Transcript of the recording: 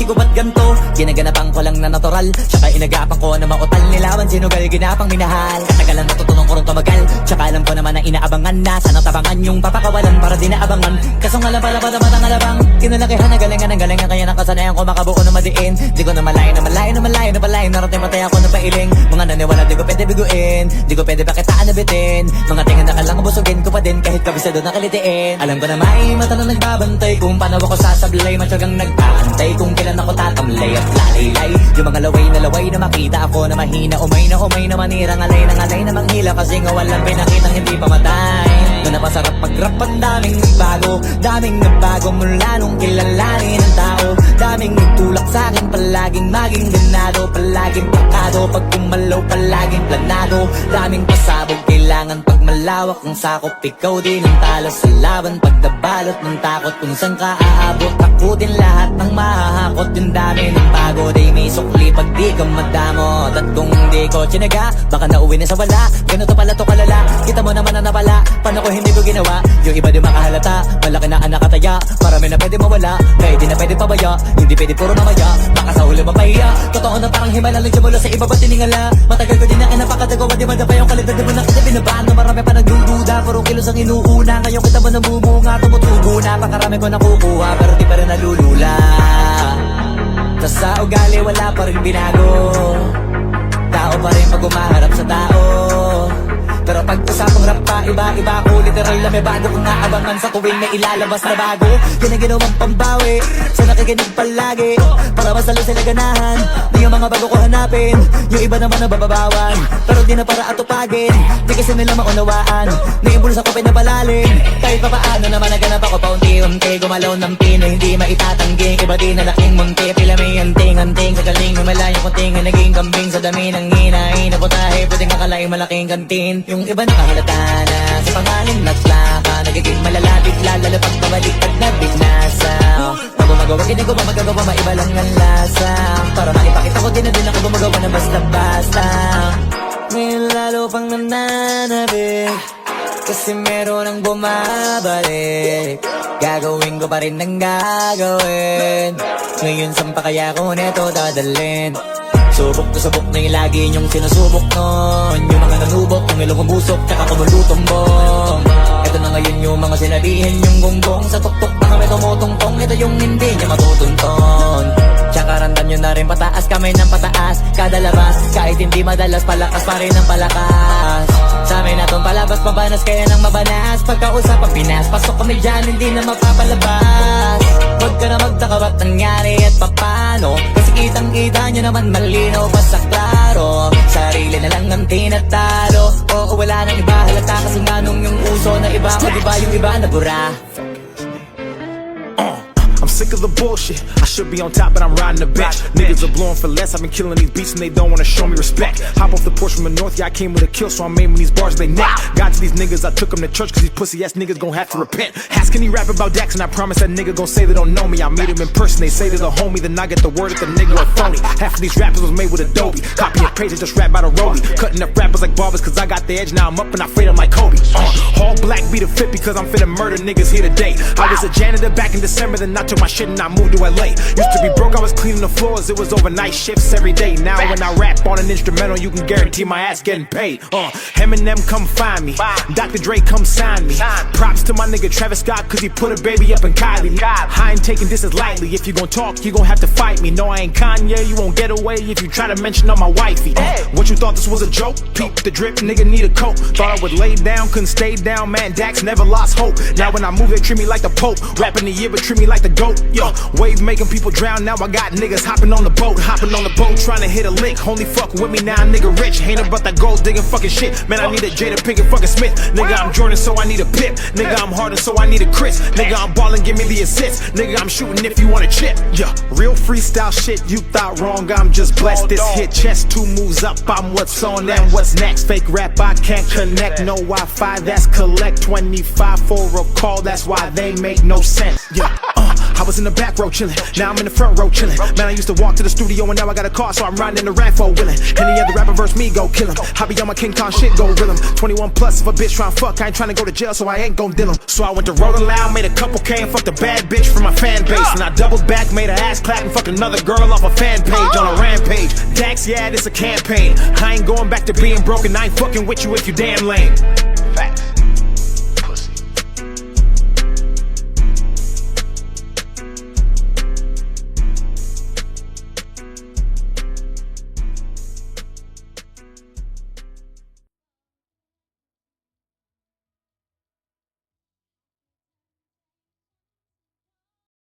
sisi ko ba't ganto? Ginaganapan ko lang na natural, tsaka inagapan ko na mautal nilawan, sinugal ginapang minahal. Katagalan natutunong ko rin tumagal, tsaka alam ko naman na inaabangan na sana tabangan yung papakawalan para di naabangan. Kaso nga lang pala batang alabang, kinalakihan na galingan kaya nakasanayan ko makabuo na madiin. Di ko na malayo narating matay ako na pailing. Mga naniwala di ko pwede biguin, di ko pwede pakitaan na bitin. Mga tingin na kalang busugin ko pa din kahit kabisado na kalitiin. Alam ko na may mata na nagbabantay kung paano ako sasablay, matyagang nagpaantay kung kailan ako tatamlay at lalaylay. Yung mga laway na makita ako na mahina, umay na manira, ngalay na manghila kasi nga walang pinakitang hindi pamatay. Na napasarap mag-rap, ang daming nagbago mula nung kilalanin ang tao. Daming nagtulak sa'kin, palaging maging ganado, palaging pakado, pag kumalaw palaging planado. Daming pasabog, kailangan pag malawak ang sakop, ikaw din ang talo sa laban. Pag nabalot ng takot kung saan ka aabot, takutin lahat ng mahahakot. Yung dami ng pagod ay may sukli pag di ka madamot. At kung di ko tsinaga, baka nauwi na sa wala. Ganito pala to kalala, kita mo naman na napala. Paano ko hindi ko ginawa? Yung iba di makahalata, malaki na anak kataya. Marami na pwede mawala, kaya di na pwede pabaya. Hindi pwede puro mamaya, baka sa huli mapahiya. Totoo na parang himala lang siya mula sa iba ba tiningala. Matagal ko din na napakatagawa, di ba yung kalidad di mo na kita binabaan. Na marami pa nagdududa, puro kilos ang inuuna. Ngayon kita mo namumunga, tumutubo na. Pakarami ko nakukuha, pero di pa rin nalulula. Tas sa ugali wala pa rin binago, tao pa rin pag umaharap sa tao. Pero pag usapang rap pa, iba ko literal na may bago kong naabangan sa tuwing may ilalabas na bago. Yan ang ginawang pambawi sa nakikinig palagi, para masalo sila ganahan na yung mga bago ko hanapin. Yung iba naman nababawan, pero di na para atupagin. Di kasi nila maunawaan na yung bulsa ko pinapalalim. Kahit pa paano naman naganap ako paunti-unti, gumalaw ng pino, hindi maitatangging. Iba di na laking munti, pila may anting-anting. Sa galing humalayong kunting na naging kambing. Sa dami ng hinahin na putahe, pwedeng akalaing malaking kantin. Yung iba nakahalata na sa pangalan at plaka, nagiging malala bigla, lalo pag pabaliktad na binasa. Pag gumagawa, hindi ko ba magagawa, maiba lang ang lasa. Para maipakita ko din na din ako gumagawa na basta-basta. Ngayon lalo pang nananabik, kasi meron ang bumabalik. Gagawin ko pa rin ang gagawin. Ngayon saan pa kaya ko neto dadalhin? Subok na subok na yung lagi niyong sinusubok nun. Yung mga nanubok, yung ilong umusok, tsaka kumulutumbong. Ito na ngayon yung mga sinabihin yung gonggong. Sa tuktok na kami tumutungtong, ito yung hindi niya matutunton. Tsaka randam nyo na rin pataas, kamay ng pataas. Kada labas, kahit hindi madalas, palakas pa rin ang palakas. Sa amin na tong palabas, pabanas kaya nang mabanas. Pagkausap ang Pinas, pasok kami dyan, hindi na mapapalabas. Huwag ka na magtaka ba't nangyari at papano, kasi kitang-kita nyo naman malinaw pa sa klaro. Sarili na lang ang tinatalo, oo wala nang iba halata. Kasi nga nung yung uso na iba mo, diba yung iba nabura. I'm sick of the bullshit. I should be on top, but I'm riding the bench. Niggas are blowing for less. I've been killing these beats and they don't wanna show me respect. Hop off the porch from the north, yeah, I came with a kill, so I'm aiming these bars they neck. Got to these niggas, I took them to church, cause these pussy ass niggas gon' have to repent. Ask any rap about Dax, and I promise that nigga gon' say they don't know me. I meet him in person, they say they're the homie, then I get the word that the nigga are phony. Half of these rappers was made with Adobe. Copy and paste, they just rap by the rollie. Cutting up rappers like barbers, cause I got the edge, now I'm up and I fade them like Kobe. All black be the fit because I'm finna murder niggas here today. I was a janitor back in December, then I took my shit and I moved to LA. Used to be broke, I was cleaning the floors, it was overnight shifts every day. Now when I rap on an instrumental, you can guarantee my ass getting paid. Eminem come find me, Dr. Dre come sign me. Props to my nigga Travis Scott, cause he put a baby up in Kylie. I ain't taking this as lightly, if you gon' talk, you gon' have to fight me. No, I ain't Kanye, you won't get away if you try to mention on my wifey. What you thought this was a joke? Peep the drip, nigga need a coat. Thought I would lay down, couldn't stay down, man, Dax never lost hope. Now when I move, they treat me like the Pope. Rapping the year, but treat me like the GOAT. Yo, wave making people drown, now I got niggas hopping on the boat, trying to hit a lick. Only fuck with me now, nigga rich. Ain't about that gold digging fucking shit. Man, I need a Jada Pinkett fucking Smith. Nigga, I'm Jordan, so I need a Pip. Nigga, I'm Harden, so I need a Chris. Nigga, I'm ballin', give me the assist. Nigga, I'm shooting if you want a chip. Yeah, real freestyle shit, you thought wrong, I'm just blessed. This hit chest, 2 moves up, I'm what's on and what's next. Fake rap, I can't connect. No Wi-Fi, that's collect. 25 for a call, that's why they make no sense. Yeah, I was in the back row chillin', now I'm in the front row chillin'. Man, I used to walk to the studio and now I got a car, so I'm riding in the Ranfo willin'. Any other rapper verse me, go kill him. I be on my King Kong shit, go real him. 21 plus, if a bitch tryna fuck, I ain't tryna go to jail, so I ain't gon' deal him. So I went to Rolling Loud, made a couple K and fucked a bad bitch from my fan base. And I doubled back, made her ass clap and fucked another girl off a fan page on a rampage. Dax, yeah, this a campaign. I ain't going back to being broken, I ain't fucking with you if you damn lame.